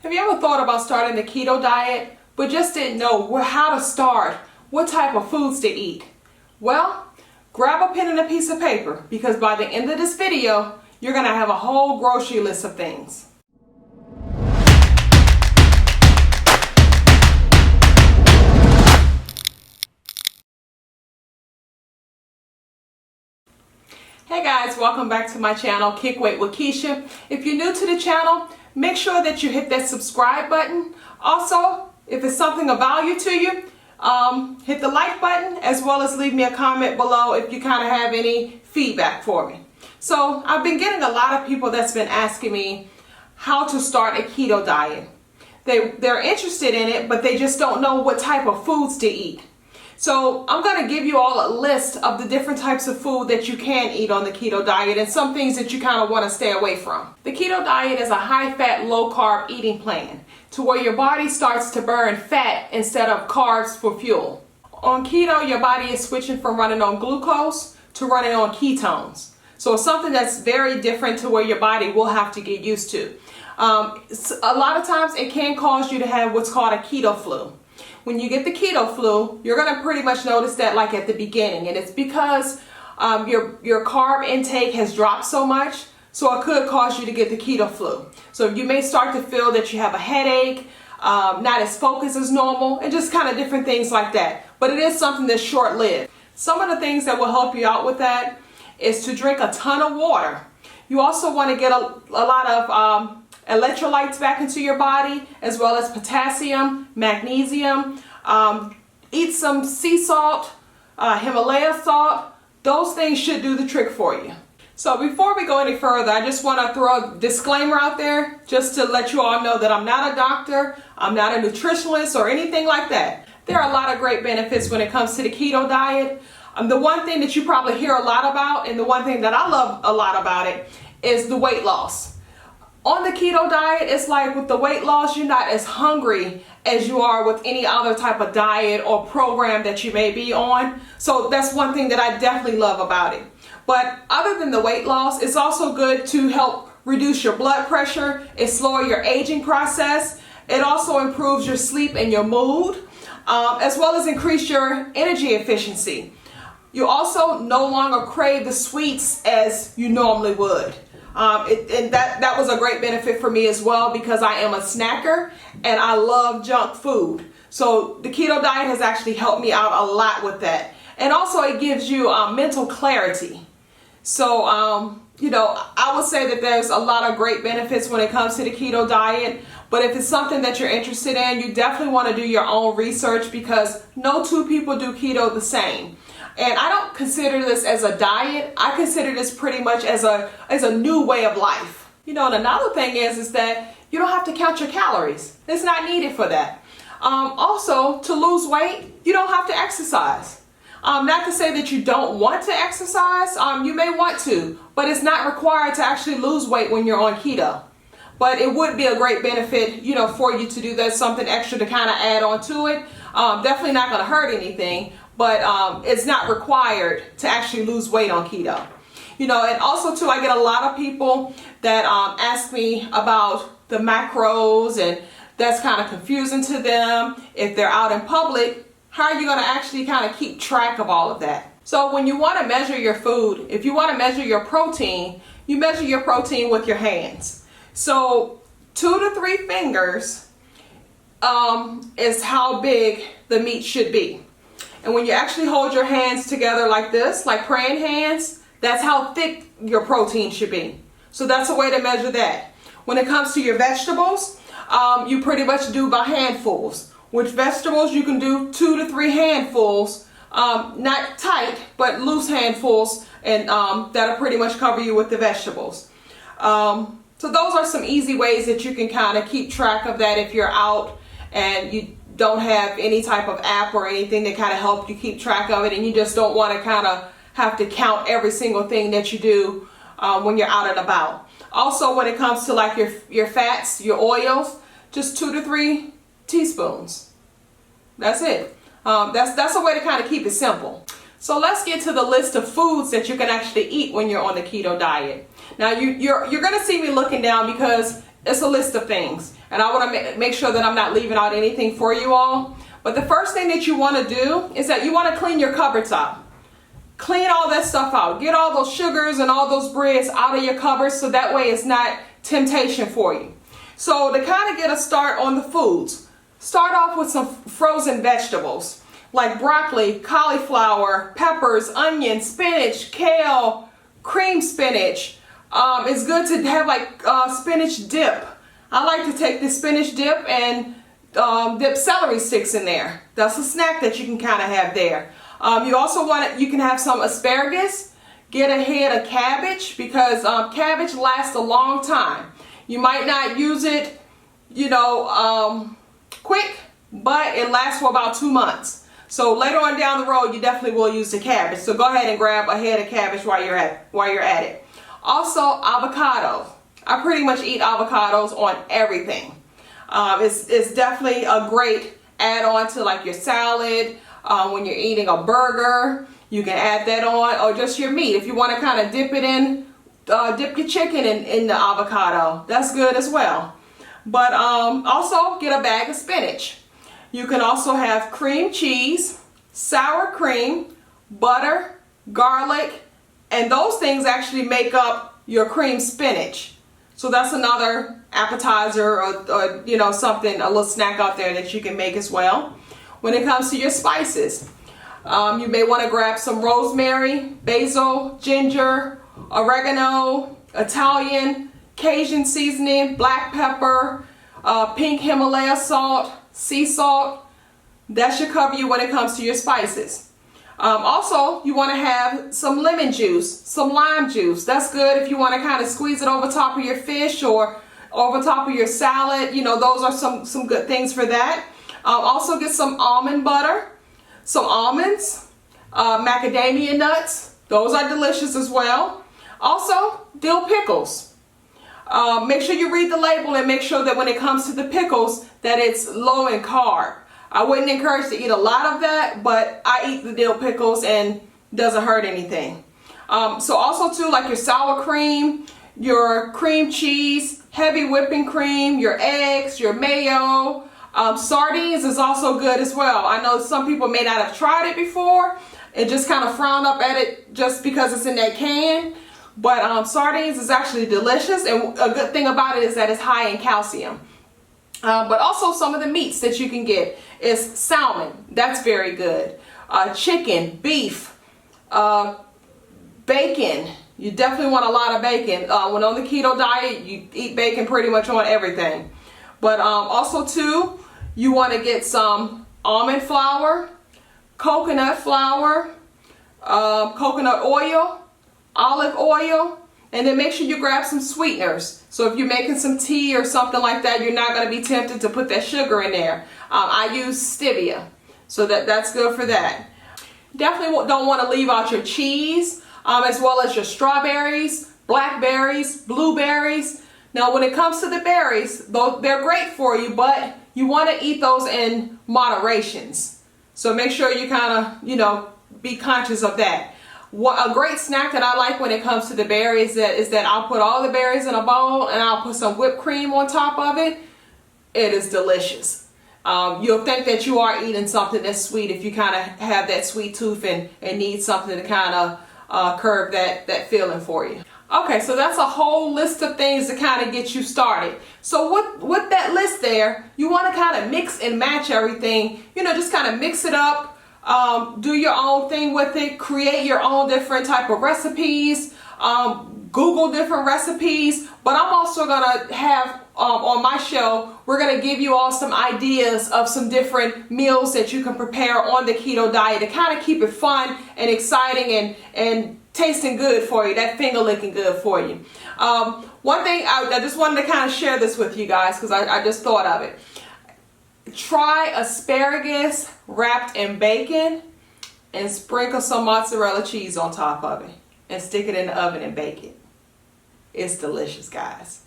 Have you ever thought about starting the keto diet, but just didn't know how to start, what type of foods to eat? Well, grab a pen and a piece of paper, because by the end of this video, you're going to have a whole grocery list of things. Hey guys, welcome back to my channel, Kick Weight with Keisha. If you're new to the channel, make sure that you hit that subscribe button. Also, if it's something of value to you, hit the like button, as well as leave me a comment below if you kind of have any feedback for me. So I've been getting a lot of people that's been asking me how to start a keto diet. They're interested in it, but they just don't know what type of foods to eat. So I'm going to give you all a list of the different types of food that you can eat on the keto diet and some things that you kind of want to stay away from. The keto diet is a high-fat, low-carb eating plan to where your body starts to burn fat instead of carbs for fuel. On keto, your body is switching from running on glucose to running on ketones. So it's something that's very different to where your body will have to get used to. A lot of times it can cause you to have what's called a keto flu. When you get the keto flu, you're going to pretty much notice that like at the beginning, and it's because your carb intake has dropped so much, so it could cause you to get the keto flu. So you may start to feel that you have a headache, not as focused as normal, and just kind of different things like that. But it is something that's short-lived. Some of the things that will help you out with that is to drink a ton of water. You also want to get a lot of electrolytes back into your body, as well as potassium, magnesium. Eat some sea salt, Himalaya salt. Those things should do the trick for you. So before we go any further, I just want to throw a disclaimer out there just to let you all know that I'm not a doctor, I'm not a nutritionist or anything like that. There are a lot of great benefits when it comes to the keto diet. The one thing that you probably hear a lot about, and the one thing that I love a lot about it, is the weight loss. On the keto diet, it's like with the weight loss, you're not as hungry as you are with any other type of diet or program that you may be on. So that's one thing that I definitely love about it. But other than the weight loss, it's also good to help reduce your blood pressure. It slows your aging process. It also improves your sleep and your mood, as well as increase your energy efficiency. You also no longer crave the sweets as you normally would. And that was a great benefit for me as well, because I am a snacker and I love junk food. So the keto diet has actually helped me out a lot with that. And also it gives you mental clarity. So, I would say that there's a lot of great benefits when it comes to the keto diet. But if it's something that you're interested in, you definitely want to do your own research, because no two people do keto the same. And I don't consider this as a diet. I consider this pretty much as a new way of life. And another thing is that you don't have to count your calories. It's not needed for that. Also, to lose weight, you don't have to exercise. Not to say that you don't want to exercise. You may want to, but it's not required to actually lose weight when you're on keto. But it would be a great benefit, for you to do that, something extra to kind of add on to it. Definitely not going to hurt anything. But it's not required to actually lose weight on keto. And also too, I get a lot of people that ask me about the macros, and that's kind of confusing to them. If they're out in public, how are you going to actually kind of keep track of all of that? So when you want to measure your food, if you want to measure your protein, you measure your protein with your hands. So 2 to 3 fingers is how big the meat should be. And when you actually hold your hands together like this, like praying hands, that's how thick your protein should be. So that's a way to measure that. When it comes to your vegetables, you pretty much do by handfuls. With vegetables, you can do 2 to 3 handfuls, not tight, but loose handfuls, and that'll pretty much cover you with the vegetables. So those are some easy ways that you can kind of keep track of that if you're out and you don't have any type of app or anything that kind of help you keep track of it, and you just don't want to kind of have to count every single thing that you do when you're out and about. Also, when it comes to like your fats, your oils, just 2 to 3 teaspoons. That's it. That's a way to kind of keep it simple. So let's get to the list of foods that you can actually eat when you're on the keto diet. Now you're going to see me looking down because it's a list of things, and I want to make sure that I'm not leaving out anything for you all. But the first thing that you want to do is that you want to clean your cupboards up. Clean all that stuff out. Get all those sugars and all those breads out of your cupboards, so that way it's not temptation for you. So to kind of get a start on the foods, start off with some frozen vegetables like broccoli, cauliflower, peppers, onion, spinach, kale, cream spinach. It's good to have like spinach dip. I like to take the spinach dip and dip celery sticks in there. That's a snack that you can kind of have there. You also you can have some asparagus. Get a head of cabbage, because cabbage lasts a long time. You might not use it, quick, but it lasts for about 2 months. So later on down the road, you definitely will use the cabbage. So go ahead and grab a head of cabbage while you're at it. Also, avocados. I pretty much eat avocados on everything. It's definitely a great add-on to like your salad. When you're eating a burger, you can add that on, or just your meat. If you want to kind of dip it in, dip your chicken in the avocado. That's good as well. But also get a bag of spinach. You can also have cream cheese, sour cream, butter, garlic, and those things actually make up your cream spinach. So that's another appetizer or something, a little snack out there that you can make as well. When it comes to your spices, you may want to grab some rosemary, basil, ginger, oregano, Italian, Cajun seasoning, black pepper, pink Himalaya salt, sea salt. That should cover you when it comes to your spices. Also, you want to have some lemon juice, some lime juice. That's good if you want to kind of squeeze it over top of your fish or over top of your salad. Those are some good things for that. Also get some almond butter, some almonds, macadamia nuts. Those are delicious as well. Also, dill pickles. Make sure you read the label and make sure that when it comes to the pickles that it's low in carb. I wouldn't encourage to eat a lot of that, but I eat the dill pickles and it doesn't hurt anything. So also too, like your sour cream, your cream cheese, heavy whipping cream, your eggs, your mayo. Sardines is also good as well. I know some people may not have tried it before and just kind of frown up at it just because it's in that can. But sardines is actually delicious, and a good thing about it is that it's high in calcium. But also some of the meats that you can get is salmon. That's very good. Chicken, beef, bacon. You definitely want a lot of bacon. When on the keto diet, you eat bacon pretty much on everything. But also too, you want to get some almond flour, coconut flour, coconut oil, olive oil, and then make sure you grab some sweeteners. So if you're making some tea or something like that, you're not going to be tempted to put that sugar in there. I use stevia, so that's good for that. Definitely don't want to leave out your cheese, as well as your strawberries, blackberries, blueberries. Now when it comes to the berries, they're great for you, but you want to eat those in moderations. So make sure you kind of, be conscious of that. A great snack that I like when it comes to the berries is that I'll put all the berries in a bowl and I'll put some whipped cream on top of it. It is delicious. You'll think that you are eating something that's sweet if you kind of have that sweet tooth and need something to kind of curb that feeling for you. Okay, so that's a whole list of things to kind of get you started. So with that list there, you want to kind of mix and match everything. Just kind of mix it up. Do your own thing with it. Create your own different type of recipes. Google different recipes. But I'm also going to have on my show, we're going to give you all some ideas of some different meals that you can prepare on the keto diet to kind of keep it fun and exciting and tasting good for you, that finger licking good for you. One thing I just wanted to kind of share this with you guys because I just thought of it. Try asparagus wrapped in bacon and sprinkle some mozzarella cheese on top of it and stick it in the oven and bake it. It's delicious, guys.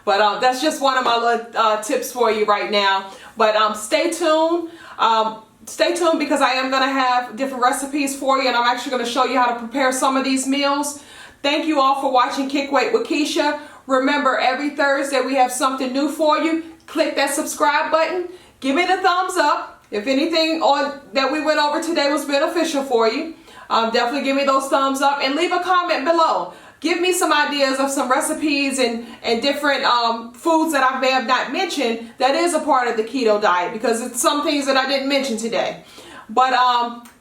But that's just one of my little tips for you right now. But stay tuned. Stay tuned because I am going to have different recipes for you, and I'm actually going to show you how to prepare some of these meals. Thank you all for watching Kick Weight with Keisha. Remember, every Thursday we have something new for you. Click that subscribe button. Give it a thumbs up. If anything that we went over today was beneficial for you, definitely give me those thumbs up and leave a comment below. Give me some ideas of some recipes and different foods that I may have not mentioned that is a part of the keto diet, because it's some things that I didn't mention today. But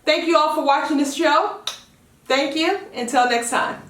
thank you all for watching this show. Thank you. Until next time.